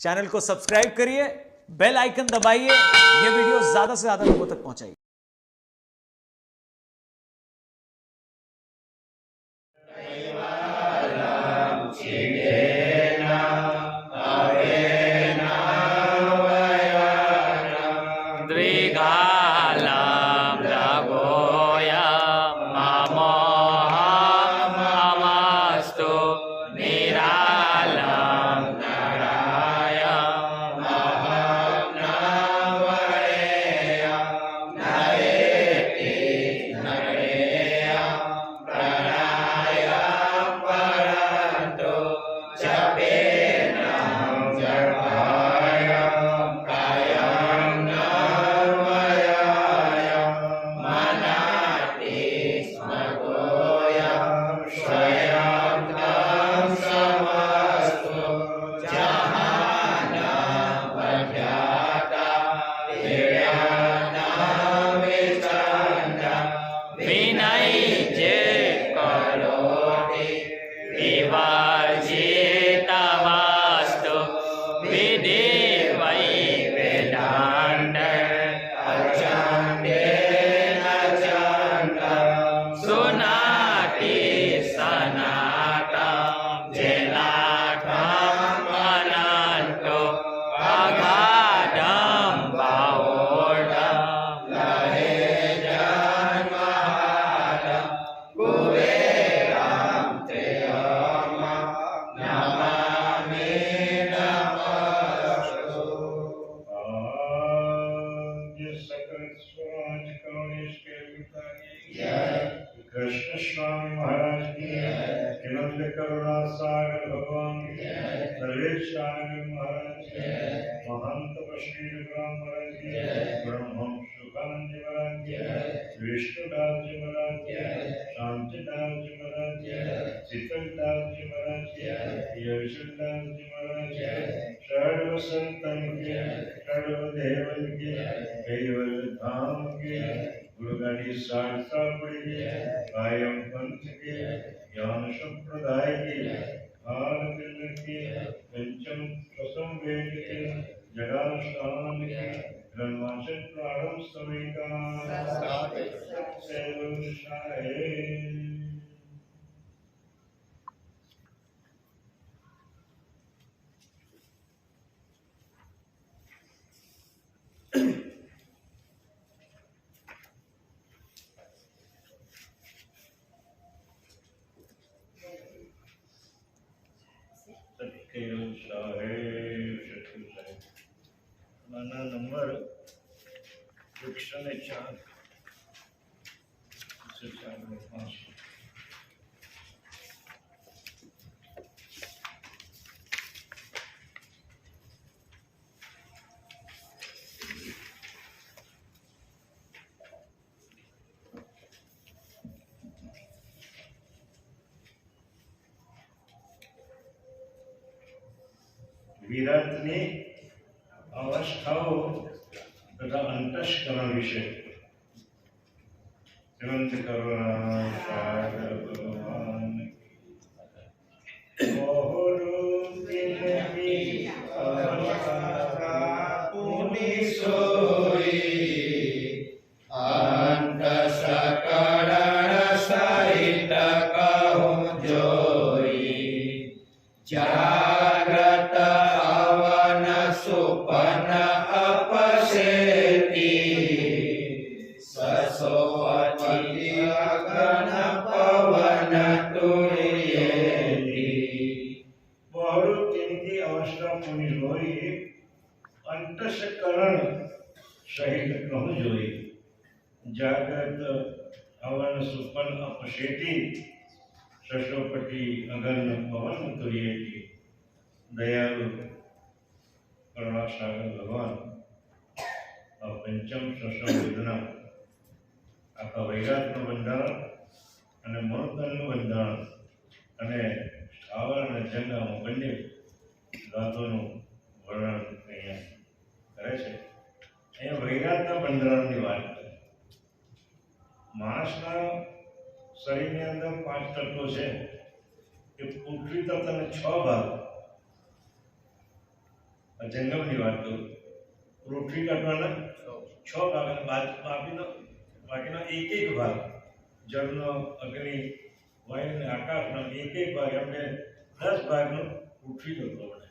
Channel को subscribe करिए, bell icon दबाइए, ये वीडियो ज्यादा से ज्यादा लोगों तक पहुंचाइए। कृष्ण स्वामी महाराज की अनंत करुणा सागर भगवान की सर्वेश्वर महाराज की महंत कश्मीर ग्राम महाराज की ब्रह्मम सुखानंद महाराज की विष्णुदास जी महाराज की शांतिदास जी महाराज की शीतलदास जी महाराज की यशोदास जी महाराज की सर्व संतन के सर्व देवन के केवल धाम के गुरुगाड़ी सारसा पड़ी कायम पंथ के ज्ञान संप्रदाय के भारत के पंचम प्रसम वेद के जड़ास्थान के ब्रह्माचल प्रारंभ समय का नंबर 104 વિરાટની અવસ્થાઓ તથા અંતસ્કરણ વિશે ગ્રંથ કરુણા સાગર ભગવાન अंतस्करण सहित कहूँ जोई जागृत अवन सुपन अपशेती शशोपति अगन पवन तुर्येती दयालु करुणा सागर भगवान पंचम शशम वेदना आखा वैराग्य बंधारण અને મનોતનનું બંધારણ અને સ્થાવર અને જંગમ બંને ધાતુનું વર્ણન અહીંયા કરે છે। અહીંયા વૈરાગના બંધારણની વાત છે। માણસના શરીરની અંદર 5 તત્વો છે કે પૃથ્વી તત્વના 6 ભાગ જંગમની વાત કરું, પૃથ્વી તત્વના 6 ભાગ અને બાકીનો એક ભાગ, જળનો, અગ્નિ, વાયુ અને આકાશનો એક ભાગ, એમને 10 ભાગનું પૃથ્વી તત્વ મળે.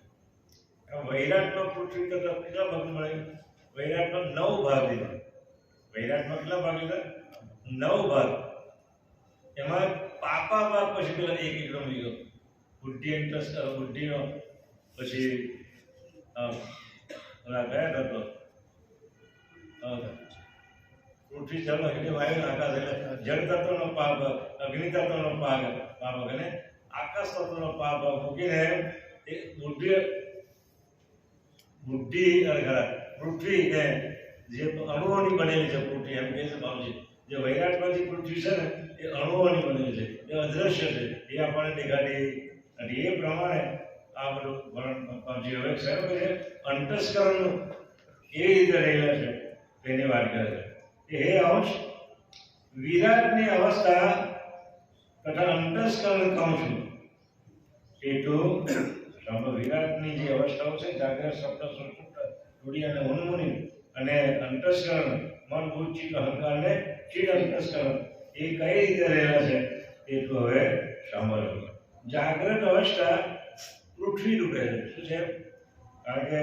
વૈરાટમાં પૃથ્વી તત્વ કેટલા ભાગ મળે? વૈરાટમાં 9 ભાગ લીધા. વૈરાટમાં કેટલા ભાગ લીધા? 9 ભાગ. એમાં પાપા ભાગ પછી પેલા એક એકદમ લીધો. બુદ્ધિનો પછી ઓલા કયા તત્વ? પૃથ્વી, જળ, અગ્નિ, વાયુ, આકાશ, એટલે જળ તત્વનો ભાગ, અગ્નિ તત્વનો ભાગ અને આકાશ તત્વનો ભાગ મૂકીને એ બુદ્ધિ પૃથ્વી ને જે અણુઓની બનેલી છે, પૃથ્વી એમ કહે છે બાબુજી, જે વૈરાટમાં જે પૃથ્વી છે ને એ અણુઓની બનેલી છે, એ અદ્રશ્ય છે, એ આપણને દેખાતી. અને એ પ્રમાણે આ બધું બાબુજી હવે શરૂ કરે અંતસ્કરણનું કેવી રીતે રહેલા છે તેની વાત કરે છે. હે અંશ, વિરાટની અવસ્થા તથા અંતસ્કરણ કહું છું એ તો વિરાટની જે અવસ્થાઓ છે, જાગ્રત, સ્વપ્ન, સુષુપ્ત, તુરીય અને ઉન્મુનિ, અને અંતસ્કરણ, મન, બુદ્ધિ, ચિત્ત, અહંકાર ને ચિત્ત અંતસ્કરણ, એ કઈ રીતે રહેલા છે એ તો હવે સાંભળો. જાગ્રત અવસ્થા પૃથ્વી રૂપે છે. શું છે? કારણ કે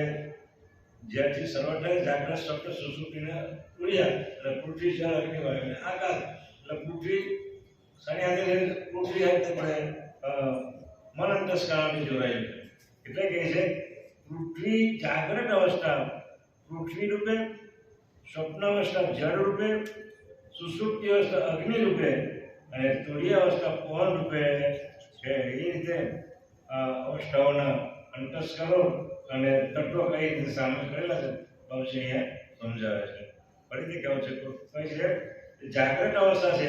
જ્યાંથી શરૂઆત થાય જાગ્રત, સ્વપ્ન, સુષુપ્તિ ને તુરીય, એટલે પૃથ્વી, જળ, અગ્નિ, વાયુ અને આકાશ, એટલે પૃથ્વી શનિ હાથે પૃથ્વી હાથે પડે મન અંતસ્કરણની જોડાયેલી. એટલે કહે છે પૃથ્વી જાગ્રત અવસ્થા પૃથ્વી રૂપે, સ્વપ્ન અવસ્થા જળ રૂપે, સુષુપ્તિ અવસ્થા અગ્નિ રૂપે અને તુરીય અવસ્થા પવન રૂપે છે. એ રીતે અવસ્થાઓના અંતસ્કરો અને તત્વો કઈ રીતે સામેલ કરેલા છે બાબુજી અહીંયા સમજાવે છે. ફરીથી કહું છે કઈ છે? જાગ્રત અવસ્થા છે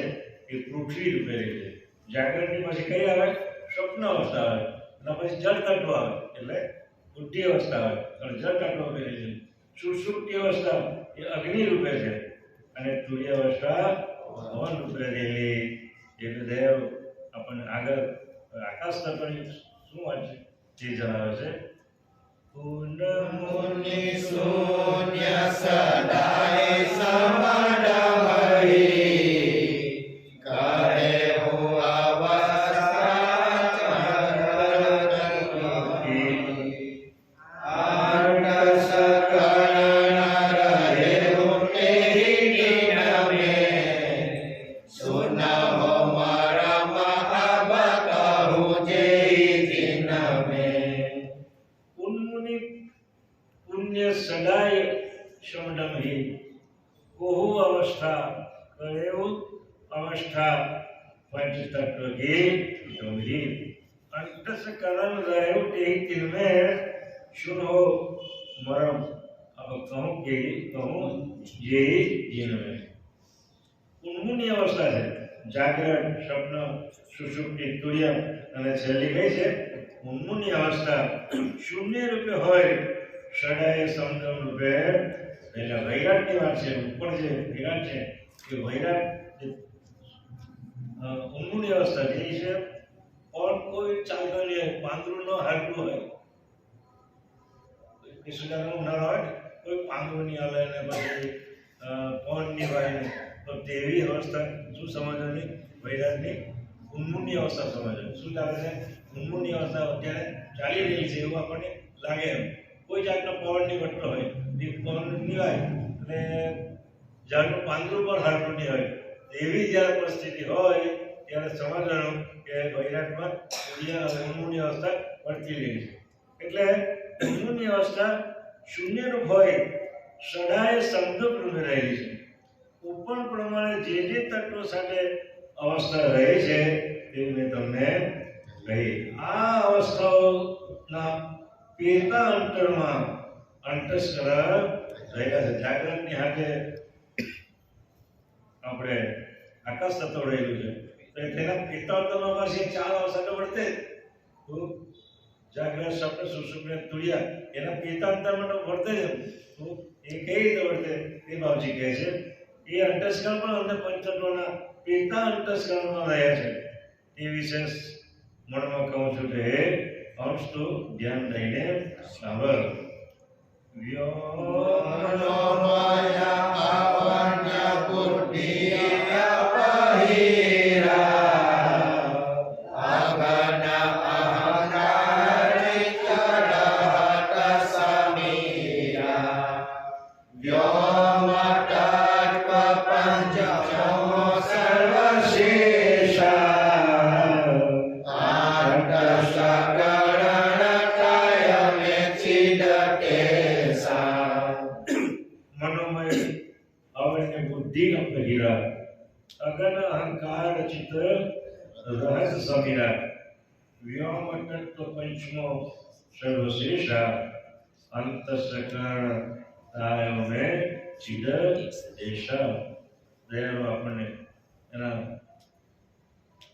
એ પૃથ્વી રૂપે રહી છે. જાગ્રતની પછી કઈ આવે? સ્વપ્ન અવસ્થા આવે, અને પછી જળ તત્વ આવે, એટલે બુદ્ધિ અવસ્થા આવે, અને જળ તત્વ રૂપે રહી છે. સુષુપ્તિ અવસ્થા એ અગ્નિ રૂપે છે, અને તુરીય અવસ્થા પવન રૂપે રહેલી. એટલે દેવ આપણને આગળ આકાશ તત્વની શું વાત છે તે જણાવે છે. પુનઃ શૂન્ય સદાય સમડમહી કરે હું અવસ્થા અંતસ્કરણ રહે ઉઠે દિનમે સુન હો મારા મહાબત હું જે દિનમે. પુણ્ય સદાય સમડમહી કોહુ અવસ્થા કરેવ અવસ્થા પંચ તત્વ કી ગંભીર अंतस्करण रहे ते तिनमें सुनो मरम. अब कहूँ ये जिनमें उन्मुनी अवस्था है. जागरण, स्वप्न, सुषुप्ति, તુર્ય અને છેલ્લી કઈ છે ઉન્મુની અવસ્થા શૂન્ય રૂપે હોય સદાય સમદમ રૂપે. એટલે વૈરાટની વાત છે. ઉપર જે વિરાટ છે એ વૈરાટ ઉન્મુની અવસ્થા જે છે. और कोई चालता नहीं है, પાંદરું ન હાલતું હોય, કે સુધારનો ઉનાળો હોય કોઈ પાંદરું નહીં હાલે ને પછી પવન નહીં વાય ને, તો તેવી અવસ્થા શું સમજવાની? વૈરાટની ઉન્મુની અવસ્થા સમજવાની. શું ચાલે છે? ઉન્મુની અવસ્થા અત્યારે ચાલી રહી છે એવું આપણને લાગે. એમ કોઈ જાતનો પવન નહીં વધતો હોય, એ પવન નહીં વાય અને ઝાડનું પાંદરું પણ હાલતું નહીં હોય, એવી જ્યારે પરિસ્થિતિ હોય ત્યારે સમજવાનું કે વૈરાટમાં ઉન્મુની અવસ્થા વર્તી રહી છે. એટલે ઉન્મુની અવસ્થા શૂન્યરૂપ હોય સદાય સમદૂપ રૂપે રહેલી છે. ઉપર પ્રમાણે જે તત્વો સાથે અવસ્થા રહે છે તે મેં તમને કહી. આ અવસ્થાઓના પેટા અંતરમાં અંતસ્કરણ રહેલા છે. જાગૃતની હાથે આપણે આકાશ તત્વ રહેલું છે, તો તેના પેટાંતરમાં પાછી 4 અવસ્થા વર્તે. તો જાગ્રત, સ્વપ્ન, સુષુપ્તિ, તુર્ય એના પેટાંતરમાં વર્તે છે. તો એ કઈ રીતે વર્તે તે બાબુજી કહે છે. એ અંતસ્કરણ પણ અંદર પંચતત્વના પેટા અંતસ્કરણમાં રહ્યા છે. એ વિશેષ મનમાં કહું છું કે અંશ તો ધ્યાન દઈને સાંભળ. મનોમય આવન્ય બુદ્ધિય બહિરા અગન અહંકારે ચરહત સમીરા વ્યોમ તત્વ પંચમો સર્વશેષા આઠ સકરણ કાયમે ચિદતેસા મનોમય આવન્ય બુદ્ધિ બહિરા અગન અહંકાર ચિત રહસ સમીરા વ્યોમ તત્વ પંચમો સર્વશેષા અંતઃકરણ તાયોમે ચિદ દેશા દયાળુ આપણને એના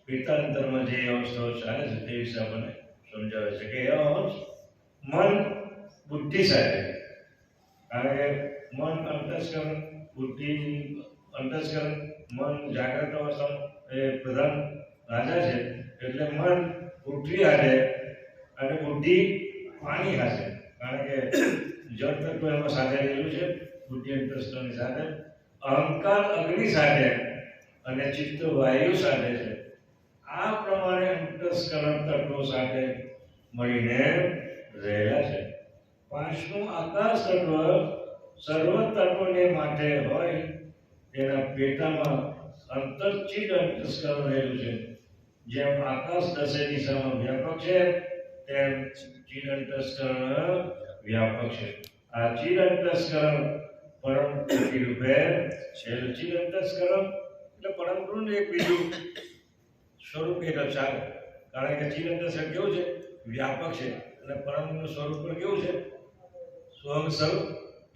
પિતાંતરમાં જે અવસ્થાઓ ચાલે છે તે વિશે આપણને સમજાવે છે કે મન બુદ્ધિ સાથે, કારણ કે મન અંતસ્કરણ બુદ્ધિ અંતસ્કરણ મન જાગ્રત અવસ્થામાં એ પ્રધાન રાજા છે. એટલે મન પૃથ્વી હાથે અને બુદ્ધિ પાણી હાથે, કારણ કે જળ તત્વ એમાં સાથે રહેલું છે. બુદ્ધિ અંતસ્કરણની સાથે, અહંકાર અગ્નિ સાથે અને ચિત્ત વાયુ સાથે છે. આ પ્રમાણે અંતસ્કરણ તત્વો સાથે મળીને રહેલા છે. પાંચમું આકાશ તત્વ સર્વ તત્વોને માટે હોય તેના પેટામાં અંતર્ચિદ અંતસ્કરણ રહેલું છે. જેમ આકાશ દસે દિશામાં વ્યાપક છે તેમ ચિદ અંતસ્કરણ વ્યાપક છે. આ ચિદ અંતસ્કરણ પરમ ગતિ રૂપે છે. ચિદ અંતસ્કરણ એટલે પરમ ગુણ એક બીજું સ્વરૂપ એક ચાલે, કારણ કે ચિદ અંતસ્કરણ કેવું છે? વ્યાપક છે. અને પરમનું સ્વરૂપ પણ કેવું છે? સ્વયં સ્વરૂપ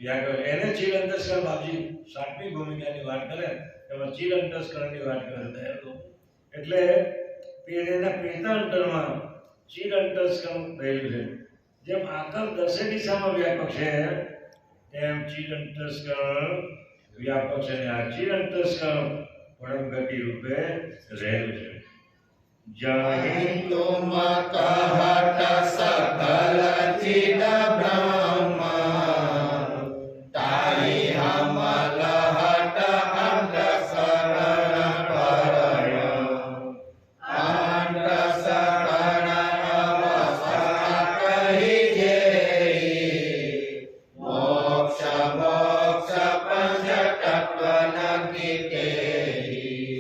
વ્યાપક. એને ચિદ અંતસ્કરણ બાપજી 7મી ભૂમિકાની વાત કરે એમાં ચિદ અંતસ્કરણની વાત કરે દયાળુ. એટલે એના પેટાંતરમાં ચિદ અંતસ્કરણ રહેલું છે. જેમ આકાશ દસે દિશામાં વ્યાપક છે તેમ ચિદ અંતસ્કરણ વ્યાપક છે. અને આ ચિદ અંતસ્કરણ પરમ ગતિ રૂપે રહેલું છે. જય તુમ કહત સકલ ચિદ બ્રહ્મ તાઈ હમ લહટ અંતઃકરણ પરય અંતઃકરણ અવસ્થા કહી જેઈ મોક્ષ મોક્ષ પંચ તત્વ નગીતેહી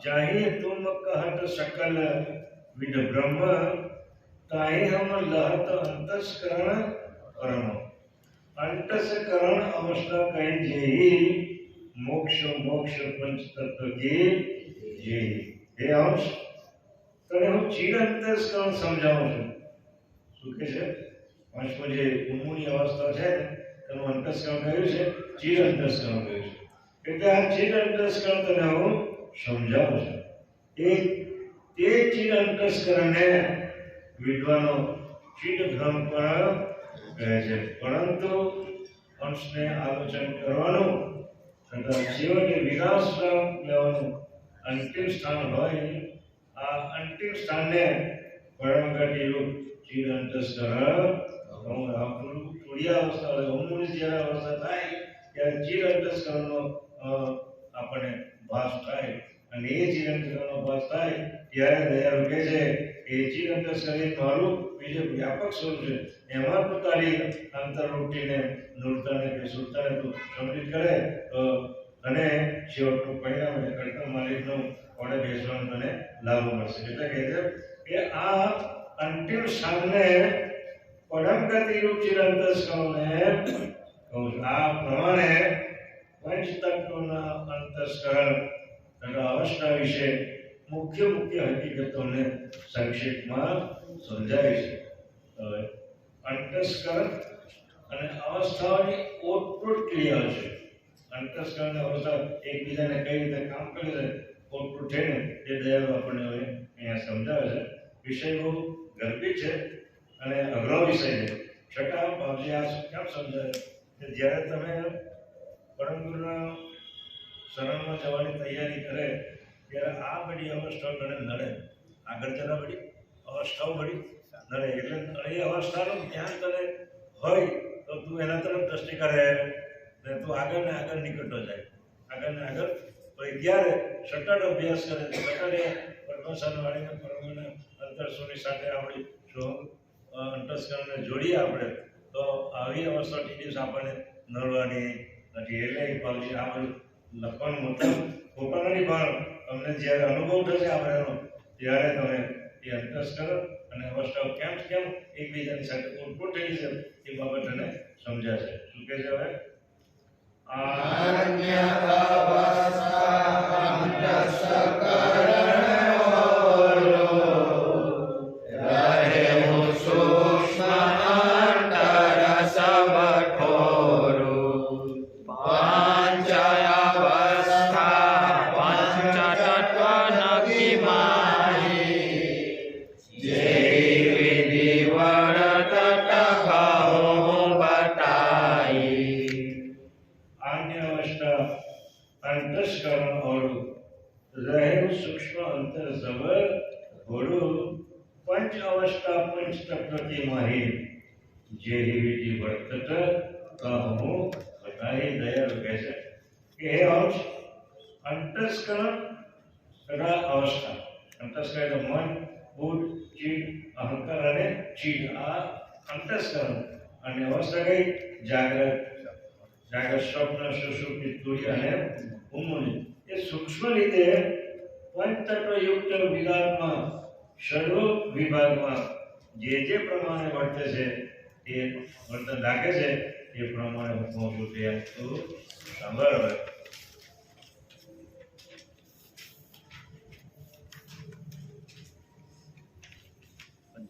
जाहि तुम कहत सकल विद ब्रह्म ताहि हम लहत अंतस्करण परम. अंतस्करण अवस्था कही जेहि मोक्ष मोक्ष पंच तत्व की जेहि. हे अंश તને હું ચિદ અંતસ્કરણ સમજાવું છું. શું કે છે? પાંચમો જે ઉન્મૂની અવસ્થા છે તેનું અંતસ્કરણ કહ્યું છે, ચિદ અંતસ્કરણ કહ્યું છે. એટલે આ ચિદ અંતસ્કરણ તને હું સમજાવું છું. તે ચિદ અંતસ્કરણને વિદ્વાનો ચિદ ભ્રમ પણ કહે છે. પરંતુ અંશને આલોચન કરવાનું તથા જીવનને વિનાશ લેવાનું અંતિમ સ્થાન હોય, આ અંતિમ સ્થાનને પરમ ગતિ રૂપ ચિદ અંતસ્કરણ થોડી અવસ્થા ઉન્મૂની જ્યારે અવસ્થા થાય ત્યારે ચિદ અંતસ્કરણનો આપણને ભાસ થાય. અને એ ચિદ અંતસ્કરણનો ભાસ થાય ત્યારે દયાળુ કહે છે એ ચિદ અંતસ્કરણ મારું બીજું વ્યાપક સ્વરૂપ છે. એમાં તું તારી અંતર્વૃત્તિને નૂરતાને કે સુરતાને તું સંબંધિત કરે અને છેવટનું પરિણામ એટલે કડકમ માલિકનું ઓડે બેસવાનું તને લાભ મળશે. એટલે કહે છે કે આ અંતિમ સ્થાનને પરમ ગતિ રૂપ ચિદ અંતસ્કરણને કહું છું. આ પ્રમાણે પંચ તત્વોના અંતસ્કરણ તથા અવસ્થા વિશે મુખ્ય હકીકતોને સંક્ષેપમાં સમજાવી છે. હવે અંતસ્કરણ અને અવસ્થાઓની ઓતપ્રોત ક્રિયાઓ છે. અંતસ્કરણ અને અવસ્થા એકબીજાને કઈ રીતે કામ કરે છે, ઓતપ્રોત થઈને એ દયાળુ આપણને હવે અહીંયા સમજાવે છે. વિષય બહુ ગંભીર છે અને અઘરો વિષય છે. છતાં બાપજી આ કેમ સમજાવે કે જ્યારે તમે પરમ ગુરુના શરણમાં જવાની તૈયારી કરે ત્યારે આ બધી અવસ્થાઓ તને નડે. આગળ જતા બધી અવસ્થાઓ બધી નડે. એટલે એ અવસ્થાનું ધ્યાન તને હોય તો તું એના તરફ દ્રષ્ટિ કરે ને તું આગળ ને આગળ નીકળતો જાય, આગળ ને આગળ. તો જ્યારે સતત અભ્યાસ કરે તો સતત એ પરમેશ્વર વાળીને પરમાના અંતરસુની સાથે આપણી અંતસ્કરણને જોડીએ આપણે, તો આવી અવસ્થાથી દિવસ આપણને નડવાની નથી. એટલે એ પાછી આ બધું લખવાનું મતલબ ખોટા નથી, પણ તમને જ્યારે અનુભવ થશે આપણેનો, ત્યારે તમે એ અંતસ્કરણ અને અવસ્થાઓ કેમ એકબીજાની સાથે ઓળખો થઈ છે એ બાબતને સમજાશે. શું કહે છે હવે? અન્ય અવસ્થા અંતસ્કરણોરો રહે હું સૂક્ષ્મ અંતર સબઠોરો પાંચ અવસ્થા પંચ તત્વ નકી માહી જે વિધિ વર્ત કહું બતાઈ. अन्य अवस्था अंतस्करण और रहेलू सूक्ष्म अंतर जबर घोड़ो पंच अवस्था पंच तत्व की माही जे ही विधि वर्तत कहूं बताई दया कैसे कि हे अंश अंतस्करण तथा अवस्था. अंतस्करण तो मन बुद्ध चित्त अहंकार અને ચિત્ત, આ અંતસ્કરણ. અને અવસ્થા કઈ? જાગ્રત, સ્વપ્ન, સુષુપ્તિ, તુર્ય અને ઉન્મૂલન. એ સૂક્ષ્મ રીતે પંચતત્વયુક્ત વિરાટમાં સર્વ વિભાગમાં જે પ્રમાણે વર્તે છે એ વર્તન રાખે છે એ પ્રમાણે હું કહું છું તે તું સાંભળ.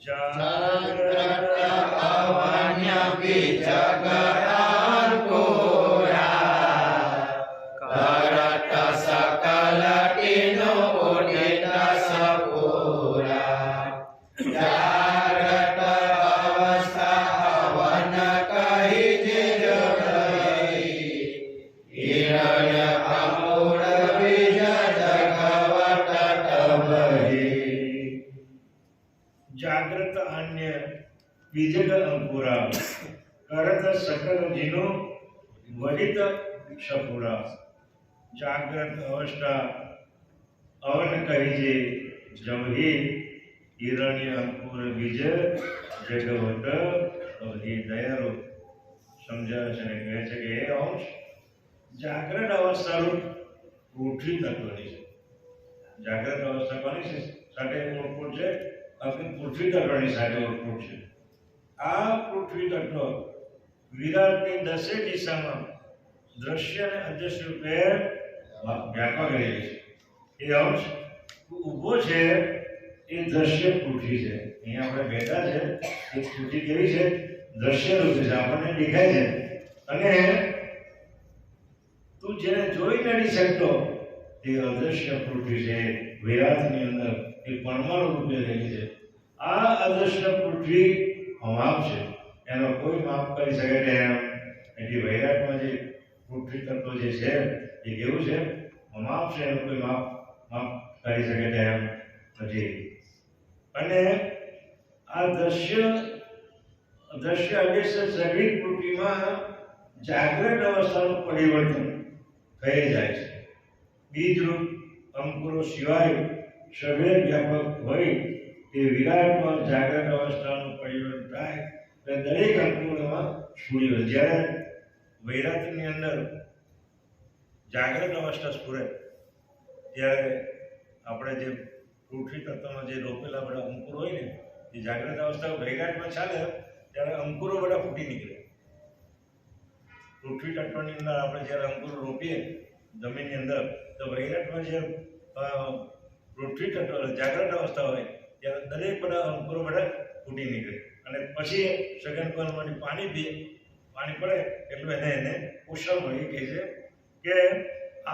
જાગ્રત અવન્ય વિજગર કોરા કરત સકલ ટીનો ઉદિત સપુરા. જાગ્રત અવસ્થા અવન કહી જગઈ હિરણ્ય અંકુર બીજ જગવત તબહી. જાગ્રત અન્ય બીજગ અંકુરા કરત સકલ જીનો વડિત સપુરા. જાગ્રત અવસ્થા અવન કહી છે જવહી હિરણ્ય અંકુર બીજ જગવત અવહી. દયાળુ સમજાવે છે અને કહે છે કે એ અંશ જાગ્રત અવસ્થાનું પૃથ્વી તત્વની છે. જાગ્રત અવસ્થા કોની છે સાથે ઓળખું છે? આપણી પૃથ્વી તત્વની સાથે ઓળખું છે. આ પૃથ્વી તત્વ વિરાટની દસે દિશામાં દ્રશ્ય અને અદ્રશ્ય રૂપે વ્યાપક રહેલી છે. એ અંશ ઊભો છે એ દ્રશ્ય પૃથ્વી છે. અહીંયા આપણે બેઠા છે એ પૃથ્વી કેવી છે? દ્રશ્ય રૂપે છે, આપણને દેખાય છે. અને તું જેને જોઈ નથી શકતો તે અદ્રશ્ય પૃથ્વી છે, વિરાટની અંદર એ પરમાણુ રૂપે રહેલી છે. આ અદ્રશ્ય પૃથ્વી અમાપ છે, એનો કોઈ માપ કરી શકે તેમ નથી. વૈરાટમાં જે પૃથ્વી તત્વ જે છે એ કેવું છે? અમાપ છે, એનો કોઈ માપ કરી શકે તેમ નથી. અને આ દ્રશ્ય અદ્રશ્ય સગળી પૃથ્વીમાં જાગ્રત અવસ્થાનું પરિવર્તન થઈ જાય છે. બીજરૂપ અંકુરો સિવાય સર્વે વ્યાપક હોય તે વિરાટમાં જાગ્રત અવસ્થાનું પરિવર્તન થાય એટલે દરેક અંકુરોમાં સ્ફુરે. જ્યારે વૈરાટની અંદર જાગ્રત અવસ્થા સ્ફુરે ત્યારે આપણે જે પૃથ્વી તત્વમાં જે રોપેલા બધા અંકુરો હોય ને એ જાગ્રત અવસ્થા વૈરાટમાં ચાલે ત્યારે અંકુરો બધા ફૂટી નીકળે. પૃથ્વી તત્વની અંદર આપણે જ્યારે અંકુરો રોપીએ જમીનની અંદર તો વૈરાટમાં જે પૃથ્વી તત્વ જાગ્રત અવસ્થા હોય ત્યારે દરેક બધા અંકુરો બધા ફૂટી નીકળે. અને પછી સઘન કણમાંથી પાણી પડે એટલું એને પોષણ મળી કહે છે કે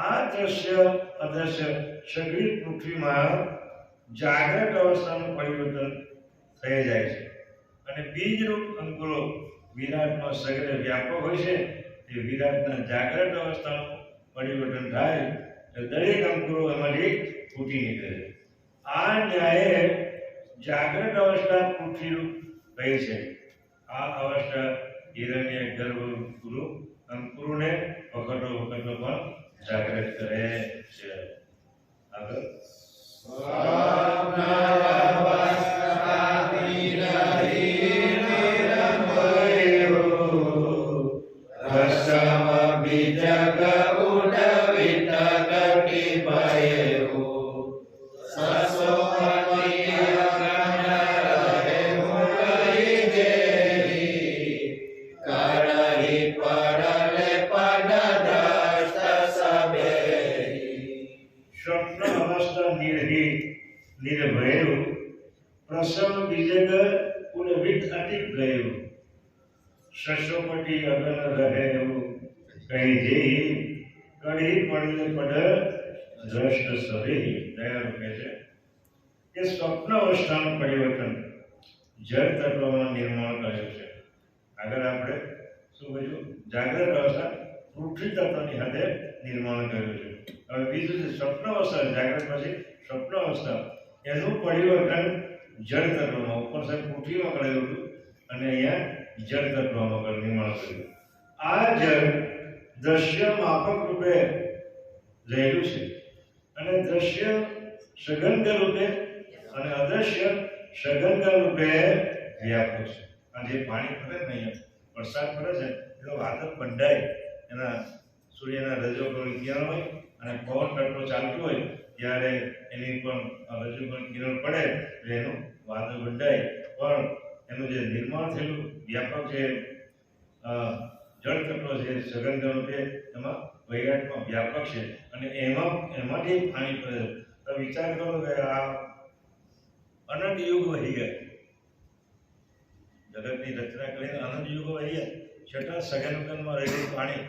આ દ્રશ્ય અદ્રશ્ય સઘળી પૃથ્વીમાં જાગ્રત અવસ્થાનું પરિવર્તન થઈ જાય છે. અને બીજરૂપ અંકુરો વિરાટમાં સઘળે વ્યાપક હોય છે તે વિરાટના જાગ્રત અવસ્થાનું પરિવર્તન થાય એટલે દરેક અંકુરો એમાંથી ફૂટી નીકળે છે. આ ન્યાયે જાગ્રત અવસ્થા પૃથ્વીરૂપ કહે છે. આ અવસ્થા હિરણ્ય ગર્ભ ગુરુ અંકુરને વખતો વખતો પણ જાગૃત કરે છે. આગળ સ્વપ્ન અવસ્થા નિર્ભયું પ્રસવ બીજગ કુળવિત અતિક ગયું શશોપટી અગન રહેવું કઈ જેહી કડી પડલે પડ દ્રષ્ટ સભી. દયાળુ કહે છે કે સ્વપ્ન અવસ્થાનું પરિવર્તન જળ તત્વમાં નિર્માણ કર્યું છે. આગળ આપણે શું કહ્યું? જાગ્રત અવસ્થા પૃથ્વી તત્વની હાથે નિર્માણ કર્યું છે. હવે બીજું છે સ્વપ્ન અવસ્થા. જાગ્રત પછી સ્વપ્ન અવસ્થા એનું પરિવર્તન જળ તત્વમાં ઉપર સાહેબ પૃથ્વીમાં કરેલું હતું અને અહીંયા જળ તત્વમાં નિર્માણ કર્યું. આ જળ દ્રશ્ય માપક રૂપે રહેલું છે અને દ્રશ્ય સઘન રૂપે અને અદ્રશ્ય સઘન રૂપે વ્યાપક છે. આ જે પાણી પડે ને અહીંયા વરસાદ પડે છે એટલે વાદળ બંધાય એના સૂર્યના રજોગુણ કિરણ હોય અને પવન તત્વ ચાલતું હોય ત્યારે એની પણ રજોગુણ કિરણ પડે એટલે એનું વાદળ બંધાય. પણ એનું જે નિર્માણ થયેલું વ્યાપક જે જળ તત્વ છે સઘન રૂપે એમાં વૈરાટમાં વ્યાપક છે અને એમાંથી પાણી પડે છે. તો વિચાર કરો કે આ અનંત યુગ વહી ગયા, જગતની રચના કરીને અનંત યુગો વહી ગયા, છતાં સઘન રહેલું પાણી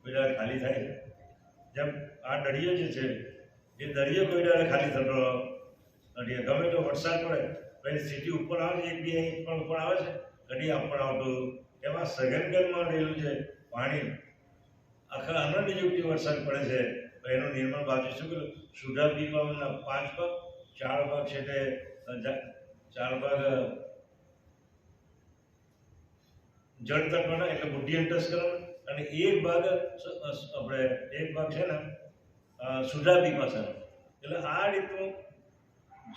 કોઈ દાડે ખાલી થાય? જેમ આ દરિયો જે છે એ દરિયો કોઈ દાડે ખાલી થતો નથી. ગમે તો વરસાદ પડે પછી સીટી ઉપર આવે છે, એક બે ઇંચ પણ ઉપર આવે છે, કદી આમ પણ આવતું. એમાં સઘન રહેલું છે પાણી આખા અનંત યુગથી વરસાદ પડે છે. તો એનું નિર્માણ બાજુ શું કર્યું? સુધા પીપાના 5 ભાગ, 4 ભાગ છે તે 4 ભાગ જળ તત્વના એટલે બુદ્ધિ અંતસ્કરણ અને એક ભાગ છે ને સુધા પીપાસાનો. એટલે આ રીતનું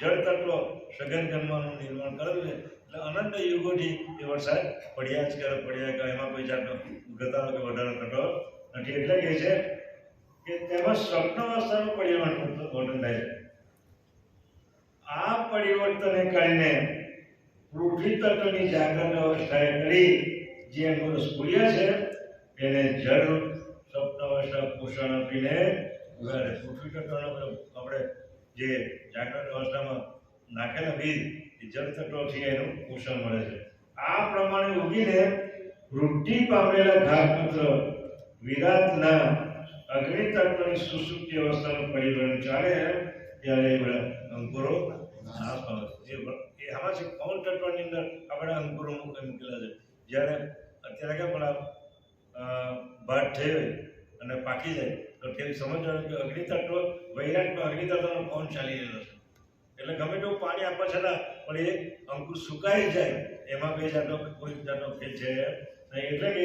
જળ તત્વ સઘન કર્મનું નિર્માણ કરેલું છે. એટલે અનંત યુગોથી એ વરસાદ પડ્યા જ કરે. એમાં કોઈ જાતનો ઘટાડો કે વધારો થતો નથી. એટલે કહે છે કે તેમાં સ્વપ્ન અવસ્થાનું પરિવર્તન થાય છે. આ પરિવર્તનને કારણે પૃથ્વી તત્વની જાગ્રત અવસ્થાએ કરી જે એનું સૂર્ય છે એને જળ સ્વપ્ન અવસ્થા પોષણ આપીને ઉગાડે. પૃથ્વી તત્વનો આપણે જે જાગ્રત અવસ્થામાં નાખેલા બીજ એ જળ તત્વથી એનું પોષણ મળે છે. આ પ્રમાણે ઉગીને વૃદ્ધિ પામેલા ઘાતપુત્ર વિરાટના અગ્નિ તત્વની સુસુપ્તિ અવસ્થાનું પરિવર્તન ચાલે ત્યારે એ બધા અંકુરો નાશ પામે છે. એ આમાં છે પવન તત્વની અંદર આપણા અંકુરો મૂકેલા છે. જ્યારે અત્યારે કે પણ ભાત થઈ હોય અને પાકી જાય તો તે સમજવાનું કે અગ્નિ તત્વ વૈરાટમાં અગ્નિ તત્વનો પવન ચાલી રહેલો છે. એટલે ગમે તેવું પાણી આપવા છતાં પણ એ અંકુર સુકાઈ જાય એમાં બે જાતનો કોઈ જાતનો ફેર છે. એટલે કે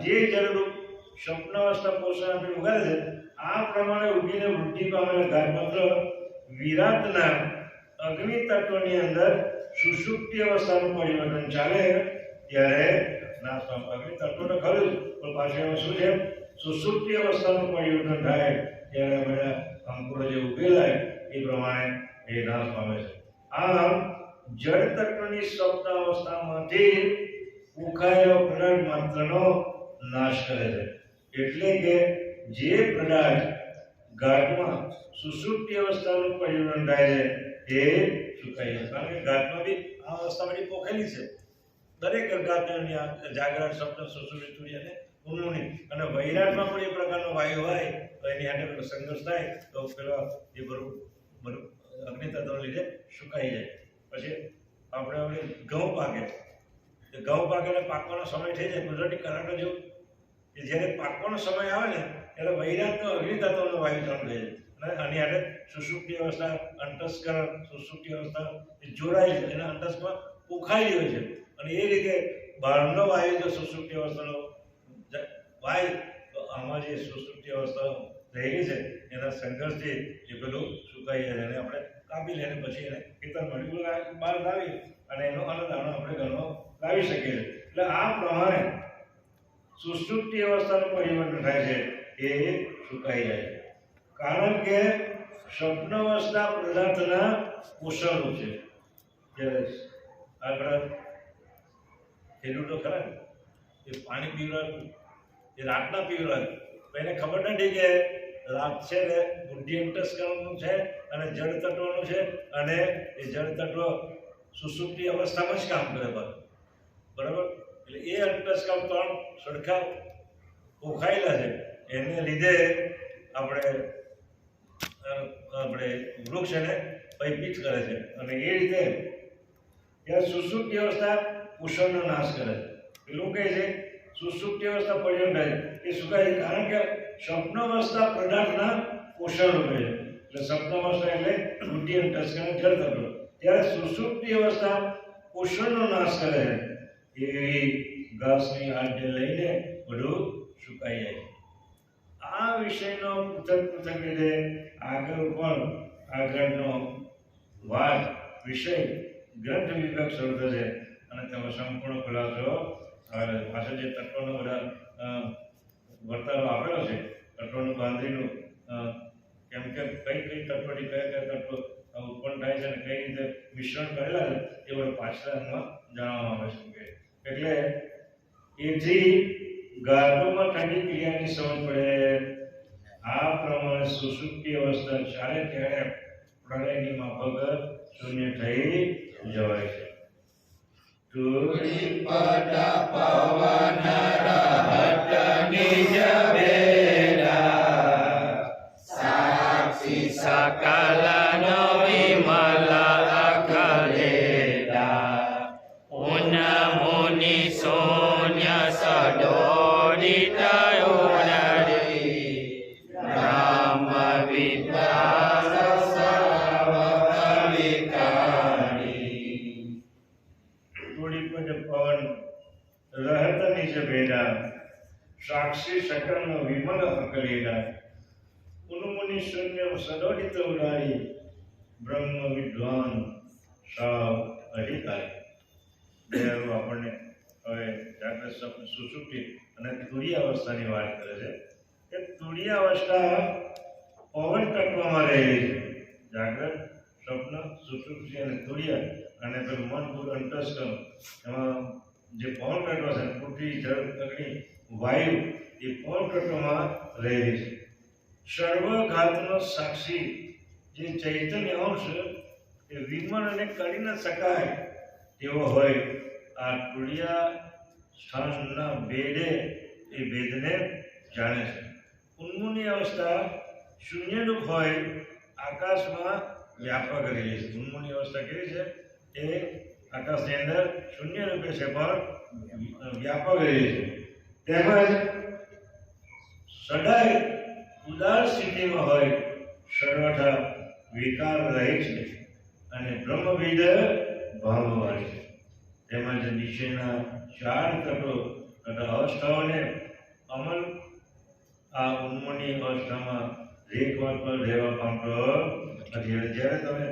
જે જળરૂપ સ્વપ્ન અવસ્થા પોષણ આપી ઉગાડે છે આ પ્રમાણે ઉગીને વૃદ્ધિ પામેલા ઘાતપત્ર વિરાટના અગ્નિ તત્વની અંદર સુષુપ્તિ અવસ્થાનું પરિવર્તન ચાલે ત્યારે નાશ પામે. અગ્નિ તત્વ તો ખરું પણ પાછળ શું છે? સુષુપ્તિ અવસ્થાનું પરિવર્તન થાય ત્યારે બધા અંકુરો જે ઉગેલાય એ પ્રમાણે એ નાશ પામે છે. આમ જળ તત્વની સ્વપ્ન અવસ્થામાંથી ઉખાયેલો પદાર્થ માત્રનો નાશ કરે છે. એટલે કે જે પદાર્થ ગાંઠમાં સુષુપ્તિ અવસ્થાનું પરિવર્તન થાય છે એ સુકાઈ જાય. કારણ કે ગાંઠમાં બી આ અવસ્થામાંથી પોખેલી છે. દરેક ગાંઠની જાગ્રત સ્વપ્ન સુષુપ્તિ તુર્ય અને ઊંઘની અને વૈરાટમાં પણ એ પ્રકારનો વાયુ હોય તો એની સાથે પેલો સંઘર્ષ થાય તો પેલો એ બધું અગ્નિ તત્વને લીધે સુકાઈ જાય. પછી આપણે ઘઉં પાકે એટલે પાકવાનો સમય થઈ જાય. કુદરતી કરાટો જેવું કે જ્યારે પાકવાનો સમય આવે ને ત્યારે વૈરાટનો અગ્નિ તત્વનો વાયુ ચાલુ થઈ જાય અને આની સાથે સુષુપ્તિ અવસ્થા અંતસ્કરણ સુષુપ્તિ અવસ્થા એ જોડાય છે. એના અંતસ્કરણ પોખાયેલી હોય છે અને એ રીતે બહારનો વાયુ જો સુષુપ્તિ અવસ્થાનો વાયુ, તો આમાં જે સુષુપ્તિ અવસ્થા રહેલી છે એના સંઘર્ષથી એ પેલું સુકાઈ જાય અને આપણે કાપી લઈને પછી એને ખેતરમાં બહાર લાવી અને એનો અનુદાન આપણે ઘરમાં લાવી શકીએ છીએ. એટલે આ પ્રમાણે સુષુપ્તિ અવસ્થાનું પરિવર્તન થાય છે, એ સુકાઈ જાય છે. કારણ કે સ્વપ્ન અવસ્થા પદાર્થના પોષણરૂપ છે. જ્યારે આગળ ખેડૂતો ખરા એ પાણી પીવડાવતું, એ રાતના પીવડાવતું, એને ખબર નથી કે રાત છે ને બુદ્ધિ અંતસ્કરણનું છે અને જળ તત્વનું છે, અને એ જળ તત્વ સુષુપ્તિ અવસ્થામાં જ કામ કરે બરાબર. એટલે એ અંતસ્કરણ ત્રણ સરખા પોખાયેલા છે, એને લીધે આપણે વૃક્ષ એને પૈપીચ કરે છે, અને એ રીતે ત્યાં સુષુપ્તિ અવસ્થા પોષણનો નાશ કરે છે. પેલું કહે છે સુષુપ્તિ અવસ્થા પરિવર્તન થાય એ સુકાય છે, કારણ કે સ્વપ્ન અવસ્થા પદાર્થના પોષણ રૂપે છે. એટલે સ્વપ્ન અવસ્થા એટલે બુદ્ધિ અંતસ્કરણ જળ તત્વ, ત્યારે સુષુપ્તિ અવસ્થા પોષણનો નાશ કરે છે. એવી ઘાસની આડે લઈને બધું સુકાઈ જાય છે. આ વિષયનો પૃથક રીતે આગળનો વાત વિષય ગ્રંથ વિભાગ શરૂ થશે અને તેમાં સંપૂર્ણ ખુલાસો પાછળ જે તત્વનો બધા વર્તારો આપેલો છે, તત્વનું બાંધણીનું કેમ કે કઈ તત્વથી કયા તત્વો ઉત્પન્ન થાય છે અને કઈ રીતે મિશ્રણ કરેલા છે એ બધું પાછળમાં જાણવામાં આવે છે. એટલે એથી ગાર્ભમાં થતી ક્રિયાની સમજ પડે. આ પ્રમાણે સુષુપ્તિ અવસ્થા ચાલે ત્યારે પ્રલયની માફક શૂન્ય થઈ જવાય છે. પદ પવન રહત નિજ વેદા સાક્ષી સકલ નો વિમલ અખલેદા ઉન મુનિ શૂન્ય સડોરિત ઉદરી બ્રહ્મ વિદ્યા સર્વ વિકારી. પવન રહત નિજ ભેદા સાક્ષી સકલનો વિમલ અકલેદા ઉન્મુનિ શૂન્ય સદોડિત ઉડારી બ્રહ્મ વિદ્વાન સાવ અધિકારી. દયાળુ આપણને હવે જાગ્રત સ્વપ્ન સુષુપ્તિ અને તુરીય અવસ્થાની વાત કરે છે કે તુરીય અવસ્થા પવન તત્વમાં રહેલી છે. જાગ્રત સ્વપ્ન સુષુપ્તિ અને તુરીય અને પેલું મન બુદ્ધ અંતસ્કરણ એમાં જે પવન તત્વ છે, પૃથ્વી જળ અગ્નિ વાયુ, એ પવન તત્વમાં રહેલી છે. સર્વઘાતનો સાક્ષી જે ચૈતન્ય અંશ એ વિમલ અને કરી ન શકાય તેવો હોય. આ તુરીયા સ્થાનના ભેદે એ ભેદને જાણે છે. ઉન્મુની અવસ્થા શૂન્યરૂપ હોય, આકાશમાં વ્યાપક રહેલી છે. ઉન્મુની અવસ્થા કેવી છે? એ આકાશની અંદર શૂન્ય રૂપે છે પણ વ્યાપક રહેલી છે. તેમજ સદાય ઉદાર સ્થિતિમાં હોય, સર્વથા વિકાર રહિત છે અને બ્રહ્મવિદ ભાવવાળી છે. તેમજ નીચેના ચાર તત્વો તથા અવસ્થાઓને અમલ આ ઉન્મુની અવસ્થામાં રેખવાદ પર રહેવા પામતો નથી. જ્યારે તમે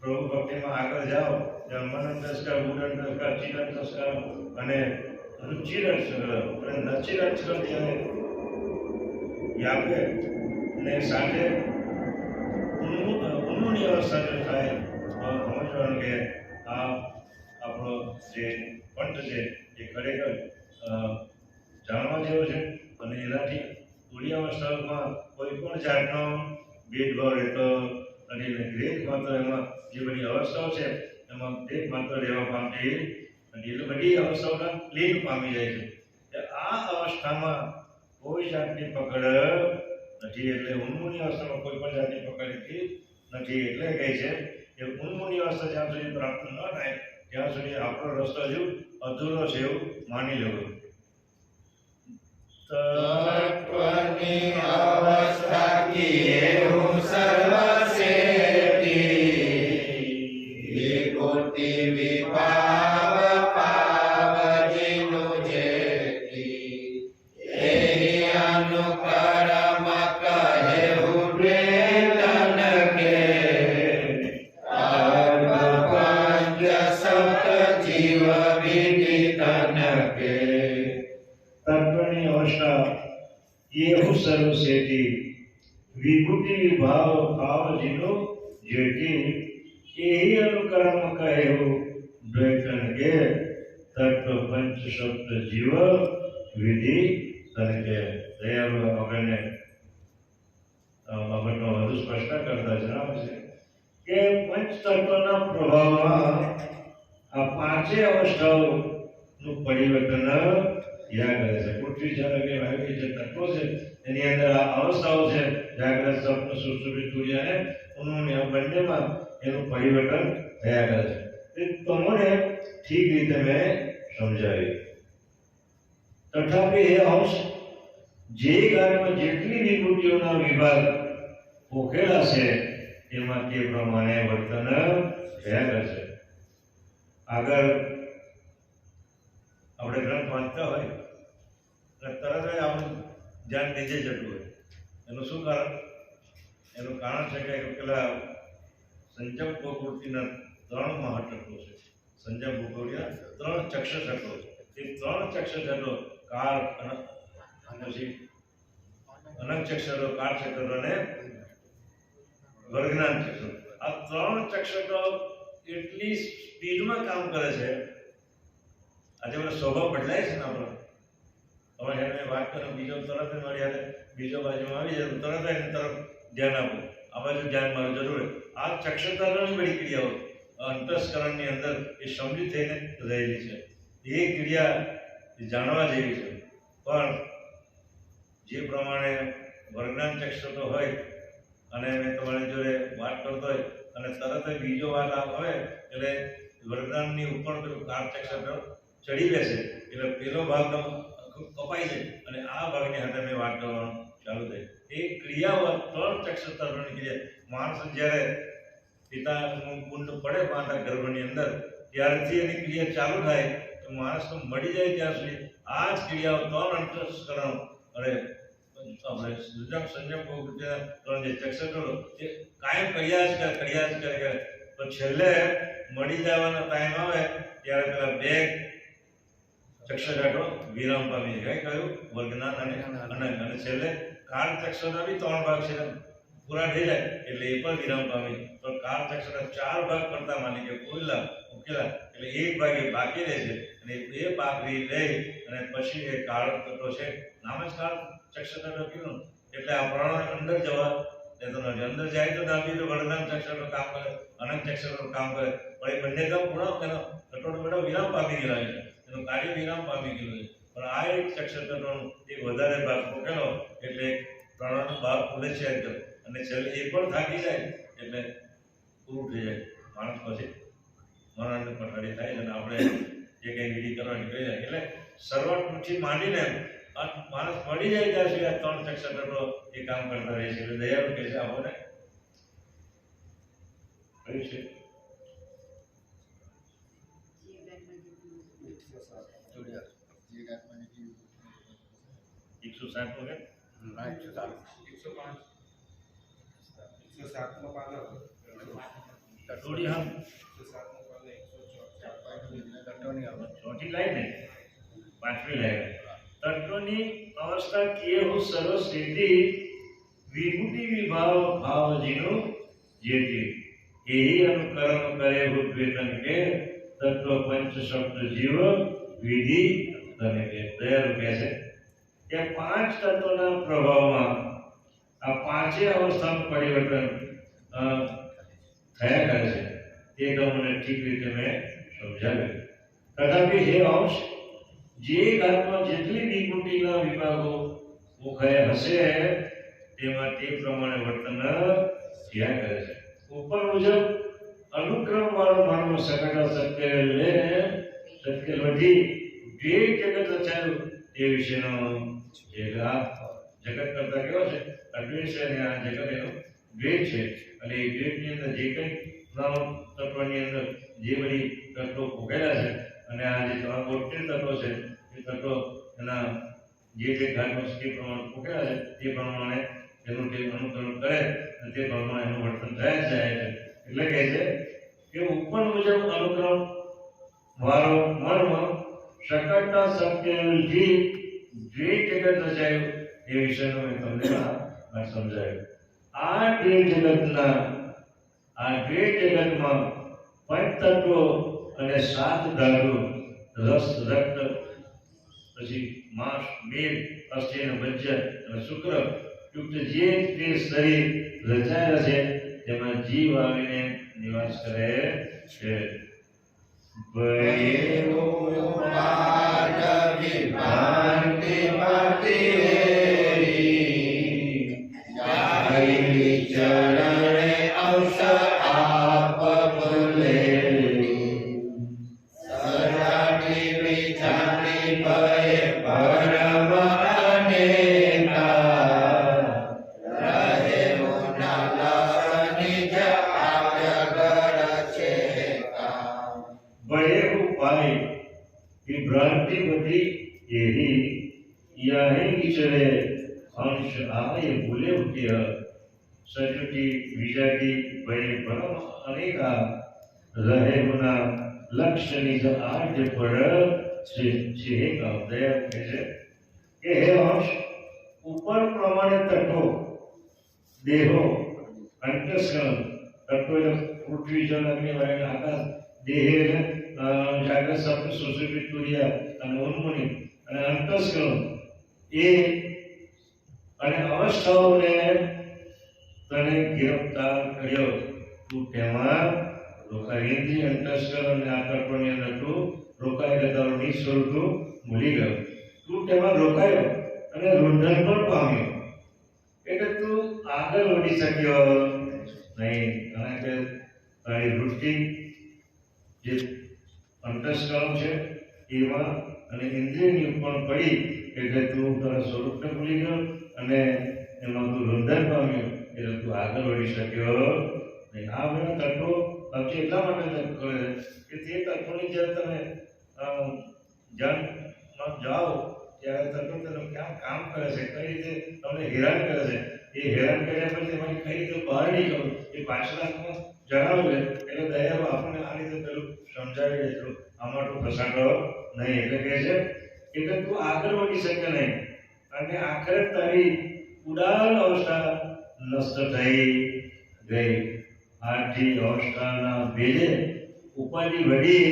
પ્રભુ ભક્તિમાં આગળ જાઓ ત્યારે મન અંતસ્કાર, બુદ્ધ અંતસ્કાર, ચિત્ત અંતસ્કાર અને રુચિર અંતસ્કાર અને નચિર અંતસ્કાર જ્યારે વ્યાપે અને સાથે ઉન્મુની અવસ્થા જો થાય તો સમજવાનું કે આ આપણો જે પંથ છે એ ખરેખર જાણવા જેવો છે અને એનાથી તુરીય અવસ્થામાં કોઈ પણ જાતનો ભેદભાવ રહેતો નથી. ગ્રેક માત્ર એમાં જે બધી અવસ્થાઓ છે એમાં ગ્રેક માત્ર રહેવા પામતી નથી. એટલે બધી અવસ્થાઓના લીન પામી જાય છે. આ અવસ્થામાં કોઈ જાતની પકડ નથી. એટલે ઉન્મુની અવસ્થામાં કોઈ પણ જાતની પકડ નથી. એટલે કહે છે કે ઉન્મુની અવસ્થા જ્યાં સુધી પ્રાપ્ત ન થાય ત્યાં સુધી આપણો રસ્તો હજુ અધૂરો છે એવું માની લેવું. તત્વની અવસ્થા કીએવું સર્વસેતી વિભૂતિ વિભાવ પાવજીનો તનકે તત્વની અવસ્થા એવું સર્વસેતી વિભૂતિ વિભાવ ભાવ જીનો જેથી એ અનુકર્મ કહેવું દ્વૈતન કે તત્વ પંચ સપ્ત જીવ વિધિ તનકે દયાળુ આપણને બાબતનો વધુ સ્પષ્ટ કરતા જણાવે છે કે પંચ તત્વના પ્રભાવમાં આ પાંચે અવસ્થાઓનું પરિવર્તન યા કરે છે. પૃથ્વી જળ કે વાયુ જે તત્વો છે એની અંદર આ અવસ્થાઓ છે જાગ્રત સ્વપ્ન સુષુપ્તિ તુર્ય અને ઉન્મૂલન આ બંનેમાં એનું પરિવર્તન થયા કરે છે. એ તમને ઠીક રીતે મેં સમજાવી. તથાપિ એ અંશ જે ગાળમાં જેટલી વિભૂતિઓના વિભાગ પોખેલા છે એમાં તે પ્રમાણે વર્તન થયા કરે છે. આગળ આપણે ગ્રંથ વાંચતા હોય એટલે તરત જ આપણું ધ્યાન નીચે જતું હોય. એનું શું કારણ? એનું કારણ છે કે પેલા સંજમ પ્રકૃતિના 3 મહાતત્વો છે. સંજમ પ્રકૃતિના 3 ચક્ષુ તત્વો. એ 3 ચક્ષુ તત્વો કાળ અને પછી અનંત ચક્ષરો, કાળ ચક્ષરો અને વર્ગનાન ચક્ષરો. આ 3 ચક્ષરો એટલી સ્પીડમાં કામ કરે છે. આજે મને સ્વભાવ બદલાય છે ને આપણો. હવે એને વાત કરો બીજો તરત જ મારી હાથે બીજો બાજુમાં આવી જાય તો તરત એની તરફ ધ્યાન આપો. આ બાજુ ધ્યાન મારું જરૂર હોય. આ ચક્ષુતત્વની બધી ક્રિયાઓ અંતસ્કરણની અંદર એ સમજી થઈને રહેલી છે. એ ક્રિયા જાણવા જેવી છે. પણ જે પ્રમાણે વર્ગનાન ચક્ષુ હોય અને મેં તમારી જોડે વાત કરતો હોય અને તરત જ બીજો વાત આવે એટલે વર્ગનાનની ઉપર પેલું કાળ ચક્ષુ ચડી બેસે એટલે પેલો ભાગ કપાઈ જાય અને આ ભાગની હાથે મેં વાત કરવાનું ચાલુ થાય. એ ક્રિયાઓ 3 ચક્ષુતત્વની ક્રિયા. માણસ જ્યારે પિતાનું કુંડ પડે માતા ગર્ભની અંદર ત્યારથી એની ક્રિયા ચાલુ થાય તો માણસને મળી જાય ત્યાં સુધી આ જ ક્રિયાઓ 3 અંતસ્કરણ અને આપણે સંજમ પ્રકૃતિના 3 જે ચક્ષુતત્વો એ કાયમ કર્યા જ કરે. તો છેલ્લે મળી જવાનો ટાઈમ આવે ત્યારે પેલા 2 ચક્ષુતત્વો વિરામ પામી જાય. કયું? વર્ગનાન અને અનંત. અને છેલ્લે કાળ ચક્ષુના બી 3 ભાગ છે પૂરા થઈ જાય એટલે એ પણ વિરામ પામી. તો કાળ ચક્ષુના 4 ભાગ કરતા માની કે ઉકેલા એટલે 1 ભાગ એ બાકી રહે છે અને એ ભાગ લઈ અને પછી એ કાળ તત્વો છે. નામ જ કાળ ચક્ષુતત્વ કીધું એટલે આ પ્રાણ અંદર જવા દેતો નથી. અંદર જાય તો દાબી તો વર્ગનાન ચક્ષુનું કામ કરે, અનંત ચક્ષુનું કામ કરે. પણ એ બંને કામ પૂર્ણ એનો કટોટ બધા વિરામ પામી ગયેલા છે. એનું કાર્ય વિરામ પામી ગયેલું છે. પણ આ એક ચક્ષુતત્વનો એક વધારે ભાગ પોકેલો એટલે પ્રાણનો ભાગ ખુલે છે અને છેલ્લે એ પણ થાકી જાય એટલે પૂરું થઈ જાય. માણસ પછી મરણની પથારી થાય અને આપણે જે કંઈ વિધિ કરવા નીકળી જાય એટલે શરૂઆતથી માંડીને માણસ મળી જાય ત્યાં સુધી આ 3 ચક્ષુતત્વો એ કામ કરતા રહે છે. એટલે દયાળુ કહે છે આપણને કહ્યું છે 107 નો થોડી હમ ચોથી લાઈન ને 5મી લાઈન તત્વની અવસ્થા કેવું સરસ સ્થિતિ વિભૂતિ વિભાવ ભાવ જીનો જેથી એ અનુકર્મ કરે ભૂતવેતન કે તત્વ પંચ શબ્દ જીવ વિધિ તને કે દયાળુ કહે છે કે 5 તત્વોના પ્રભાવમાં આ પાંચે અવસ્થાનું પરિવર્તન થયા કરે છે. તે તમને ઠીક રીતે મેં સમજાવ્યું. તથાપિ હે અંશ જે ગાળમાં જેટલી વિભૂતિના વિભાગો પોખાયા હશે તેમાં તે પ્રમાણે વર્તન થયા કરે છે. ઉપર મુજબ અનુક્રમ વાળો માનવ સકટ સત્ય વધી જે જગત રચાયું તે વિશેનો જે જગત કરતા કેવો છે અદ્વૈત છે અને આ જગત એનો દ્વૈત છે. અને એ દ્વૈતની અંદર જે કંઈ તત્વની અંદર જે બધી તત્વો ભોગેલા છે અને આ જે 3 તત્વો છે એ તત્વો એના જે ઘાટમાં સ્થિતિ પ્રમાણે ભોગેલા છે તે પ્રમાણે એનું જે અનુકરણ કરે અને તે પ્રમાણે એનું વર્તન થયા જ જાય છે. એટલે કહે છે કે ઉપર મુજબ અનુક્રમ વાળો મર્મ શકટ સત્યથી જે જગત રચાયું એ વિષયનો મેં તમને આ સમજાવ્યું. આ જે જગતના આ જે જગતમાં પંચતત્વો અને 7 ધાતુ રસ રક્ત પછી માંસ મેદ અસ્થિ અને મજ્જ અને શુક્ર યુક્ત જે તે શરીર રચાયેલા છે તેમાં જીવ આવીને નિવાસ કરે છે. भ्रांति बुद्धि यही यही विचरे अंश आए भूले उठे सचुटी विजाति भय परम अनेका रहे गुना लक्ष्य निज आद्य पड़ छे का दया कैसे के हे अंश ऊपर प्रमाणे तत्व देहो अंतस्करण तत्व पृथ्वी जल अग्नि वायु आकाश देह जागृत सप्त सुषुप्ति तुर्य અને ઉન્મુનિ અને અંતસ્કરણ એ અને અવસ્થાઓને તને ગિરફ્તાર કર્યો. તું તેમાં રોકાઈ ઇન્દ્રિય અંતસ્કરણ અને આ તત્વની અંદર તું રોકાઈ ગયો. નિસ્વરૂપ તું ભૂલી ગયો. તું તેમાં રોકાયો અને રૂંધણ પણ પામ્યો. એટલે તું આગળ વધી શક્યો નહીં. કારણ કે તારી વૃત્તિ જે અંતસ્કરણ છે એમાં અને ઇન્દ્રિયની ઉપર પડી એટલે તું તારા સ્વરૂપને ભૂલી ગયો અને એમાં તું રૂંધણ પામ્યો એટલે તું આગળ વધી શક્યો નહીં. આ બધા તત્વો પછી એટલા માટે કરે કે તે તત્વોની જ્યારે તમે ધ્યાનમાં જાઓ ત્યારે તત્વો તેનું ક્યાં કામ કરે છે, કઈ રીતે તમને હેરાન કરે છે, એ હેરાન કર્યા પછી એમાંથી કઈ રીતે બહાર નીકળવું એ પાછળમાં જણાવે. એટલે દયાળુ આપણને આ રીતે પેલું સમજાવી દે એટલું આમાં તું ફસાતો નહીં. એટલે કહે છે કે તું આગળ વધી શકે નહીં અને આખરે તારી ઉડાન અવસ્થા નષ્ટ થઈ ગઈ. આથી અવસ્થાના ભેદે ઉપાધિ વધી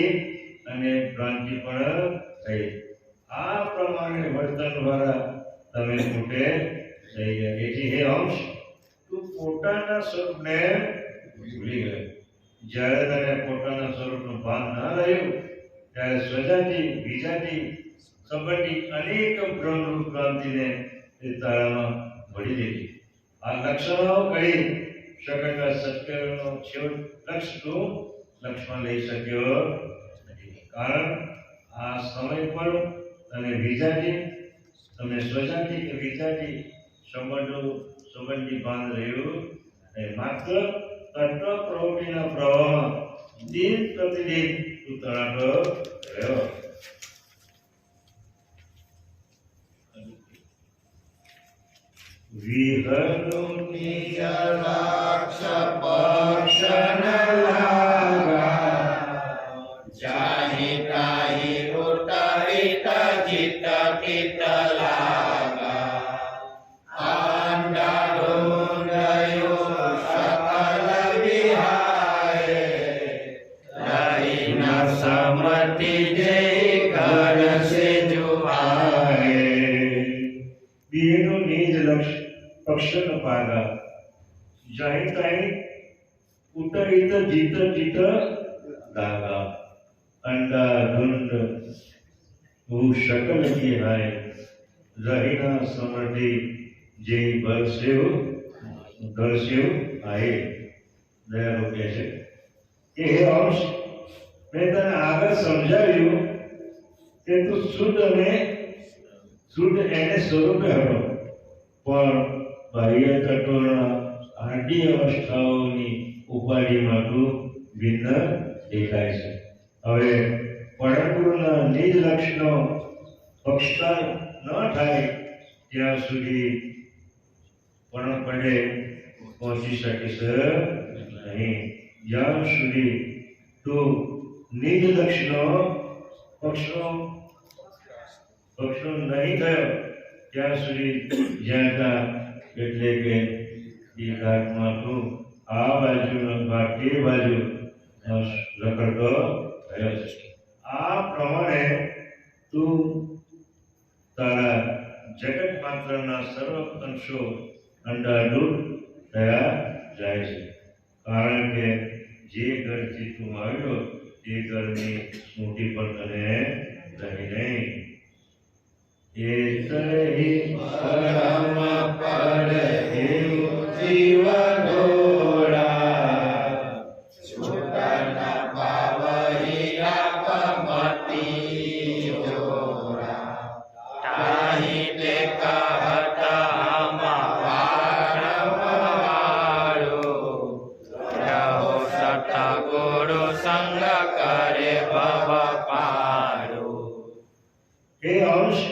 અને ભ્રાંતિ પણ થઈ. આ પ્રમાણે વર્તન દ્વારા તમે મોટે થઈ ગયા. એથી હે અંશ તું પોતાના સ્વરૂપને ભૂલી ગયો. જ્યારે તને પોતાના સ્વરૂપનું ભાન ન રહ્યું ત્યારે સ્વજાતિ વિજાતિ સંબંધી અનેક ભ્રમરૂપ ભ્રાંતિને એ તારામાં ભળી દીધી. આ લક્ષણો કહી શકતા સત્યનો છેવટ લક્ષ્ય તું લક્ષ્યમાં લઈ શક્યો નથી. કારણ આ સમય પર તને વિજાતિ તમને સ્વજાતિ કે વિજાતિ સંબંધી ભાન રહ્યું અને માત્ર તત્વ પ્રવૃત્તિના પ્રવાહમાં દિન પ્રતિદિન તું તણાતો રહ્યો. વિહરનો નિજ લક્ષ્ય પક્ષન લાગા જાહિતાહી ઉતરિત ચિત્ત કિત લાગા અંધાધુંધયો સકલ વિહાય રહીના સમતિ જે ઘર સે જુહાય. દેહનો નિજ લક્ષ્ય પક્ષન પાગા જાહિતાહી ઉતરિત જીત ચિત્ત લાગા અંધાધુંધ હું શકલ વિહાય રહીના સમૃદ્ધિ જે ઘરસ્યો આહે. દયાળુ કહે છે કે હે અંશ મેં તને આગળ સમજાવ્યું કે તું શુદ્ધ એને સ્વરૂપે હતો પણ બાહ્ય તત્વોના આડી અવસ્થાઓની ઉપાધિમાં તું ભિન્ન દેખાય છે. હવે પરમગુરુના નિજ લક્ષનો પક્ષપાત ન થાય ત્યાં સુધી પરમ પદે પહોંચી શકીશ નહીં. જ્યાં સુધી તું નિજ લક્ષનો પક્ષનો પક્ષનો નહીં થયો ત્યાં સુધી જ્યાં ત્યાં એટલે કે એ ઘાટમાં તું આ બાજુનો ભાગ તે બાજુ રખડતો થયો છે. આ પ્રમાણે તું તારા જગત માત્રના સર્વ અંશો અંડાડૂબ થયા જાય છે. કારણ કે જે ઘરથી તું આવ્યો તે ઘરની સ્મૃતિ પણ તને રહી નહીં. એ તહી પરમ પદ હેતુ જીવ દોડા છૂટના પાવહી આપમતી જોરા તાહી તે કહતા વાળો રહો સતગુરુ સંગ કરે ભવ પાડો. એ અંશ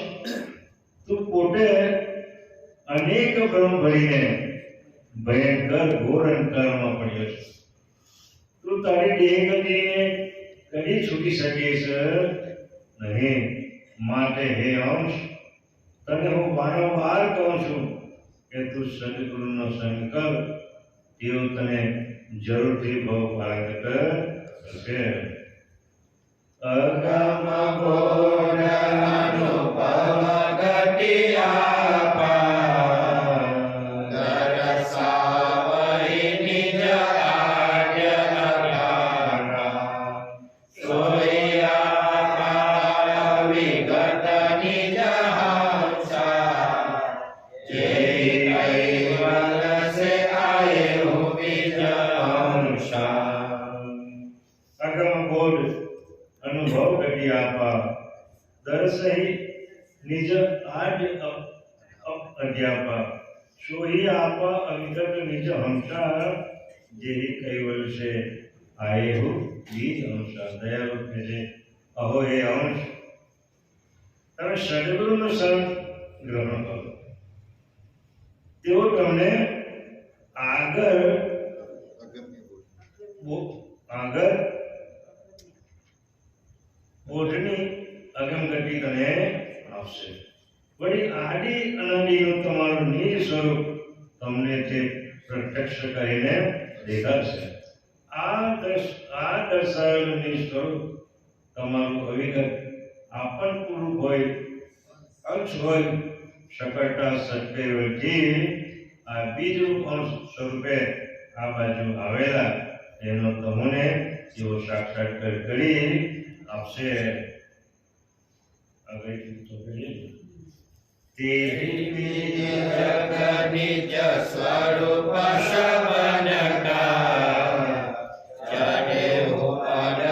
તું પોતે અનેક ભ્રમ ભરીને ભયંકર ઘોર અંધકારમાં પડ્યો છે. તું તારી દેહ ગતિને કદી છૂટી શકીશ નહીં. માટે હે અંશ, તને હું વારંવાર કહું છું કે તું સદગુરુનો સંગ કર. તેઓ તને જરૂરથી બહુ પારંગત કરશે. અગમ ઘોર અનુભવ ગતિ આપા દરસાવઈ નિજ આજ્ઞા સોઈ આપા વિગત નિજ હંસા જે કૈવલ સે આયે બીજ હંસા. અગમ બોધ અનુભવ કરી આપા દરસહી નિજ આજ અધ્યાપા સોહી આપા અવિગત નિજ હંસા જેહી કૈવલ છે આયે બીજ હંસા. દયાળુ કહે છે, અહો હે અંશ, તમે સદગુરુનો સંગ ગ્રહણ કરો. તેઓ તમને આગળ બોધની અગમગતિ તને આપશે. વળી આદિ અનાદિનું તમારું નિજ સ્વરૂપ તમને તે પ્રત્યક્ષ કરીને દેખાડશે. આ દર્શાવેલું નિજ સ્વરૂપ તમારું અવિગત આપણ પૂરું હોય, અંશ હોય, શકળતા સત્કૈવલથી આ બીજરૂપ અંશ સ્વરૂપે આ બાજુ આવેલા એનો તમને તેઓ સાક્ષાત્કાર કરી આપશે. તેરી બીજ જગ નિજ સ્વરૂપ સબનકા જડે ઉપડ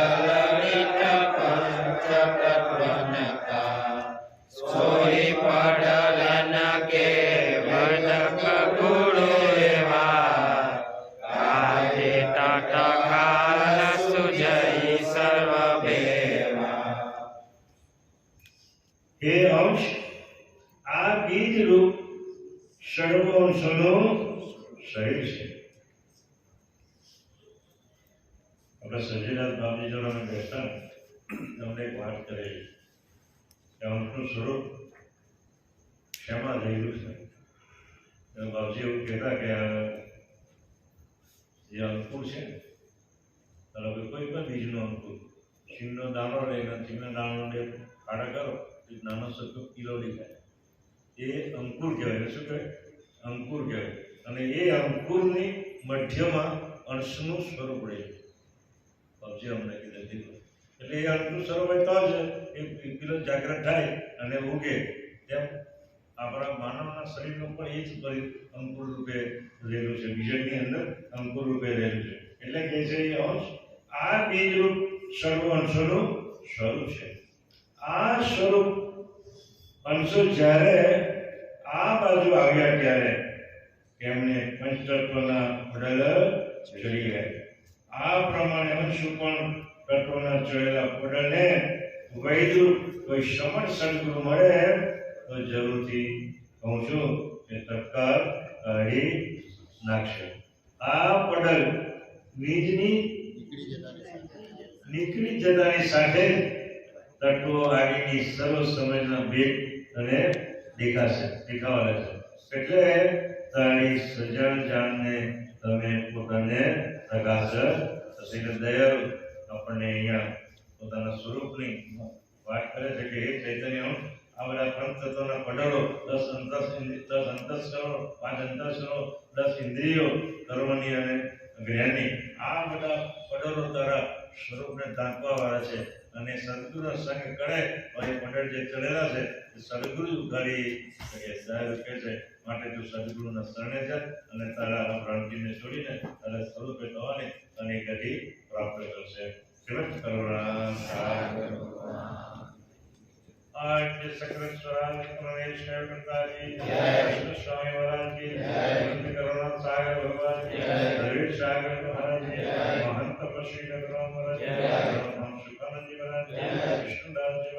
લલિત પંચ તત્વનકા સોઈ પડલન કે વદક ગુરુ એવા કાજે તટ ખાલ સુજઈ સર્વ ભેવા. હે અંશ, આ બીજ રૂપ સર્વંશોનું શરીર છે. આપણે સંજયનાથ બાપજી જોડે અમે બેસતા તમને એક વાત કરી કે અંશનું સ્વરૂપ શેમાં રહેલું છે. બાપજી એવું કહેતા કે જે અંકુર છે કોઈ પણ બીજનો અંકુર સિંહનો દાણો રહે સિંહના દાણો ખાડા કરો નાનો સરખો કિલો દેખાય એ અંકુર કહેવાય. શું કહેવાય? અંકુર કહેવાય. અને એ અંકુરની મધ્યમાં અંશનું સ્વરૂપ રહે. પબજી અમને કીધું એટલે એ અંશનું સ્વરૂપ હોય તો જ એ કિલો જાગ્રત થાય અને ઉગે. તેમ આપણા માનવના શરીરનું પણ એ જ અંકુર રૂપે રહેલું છે. બીજની અંદર અંકુર રૂપે રહેલું છે. એટલે કે છે એ અંશ આ બીજરૂપ સર્વ અંશોનું સ્વરૂપ છે. આ સ્વરૂપ અંશો જ્યારે આ બાજુ આવ્યા ત્યારે એમને પંચતત્વના પડલ ચડી ગયા. આ પ્રમાણે અંશો પણ તત્વના ચડેલા પડલને વૈદું કોઈ શ્રમણ સદગુરુ મળે તો જરૂરથી કહું છું કે તત્કાળ કાઢી નાખશે. આ પડલ નીકળી જતાની સાથે તત્વો આગળની સર્વ સમજના ભેદ અને દેખાવા લાગે એટલે તારી સજળ જાણને તમે પોતાને પ્રકાશ થશે કે દયાળુ આપણને અહીંયા પોતાના સ્વરૂપની વાત કરે છે કે હે ચૈતન્ય આ બધા પંચ તત્વના પડાળો 10 અંતસ્કરણો 5 અંતસ્કરણો 10 ઇન્દ્રિયો કર્મની અને જ્ઞાનની આ બધા પડાળો તારા સ્વરૂપને ઢાંકવા વાળા છે અને સદગુરુનો સંગ કરે અને પડાળ જે ચડેલા છે એ સદગુરુ ઉઘાડી શકે દયાળુ કહે છે માટે તું સદગુરુના શરણે જા અને તારા ભ્રાંતિને છોડીને તારા સ્વરૂપે થવાની અને ગતિ પ્રાપ્ત કરશે શ્રીમદ કરુણા સાગર आज सकल स्वराज प्रणेश्वर पिताजी कृष्ण स्वामी महाराज की जय करुणा सागर भगवान की जय सागर महाराज की महंत श्री महाराज की हम सुखानंद जी महाराज की कृष्णदास जी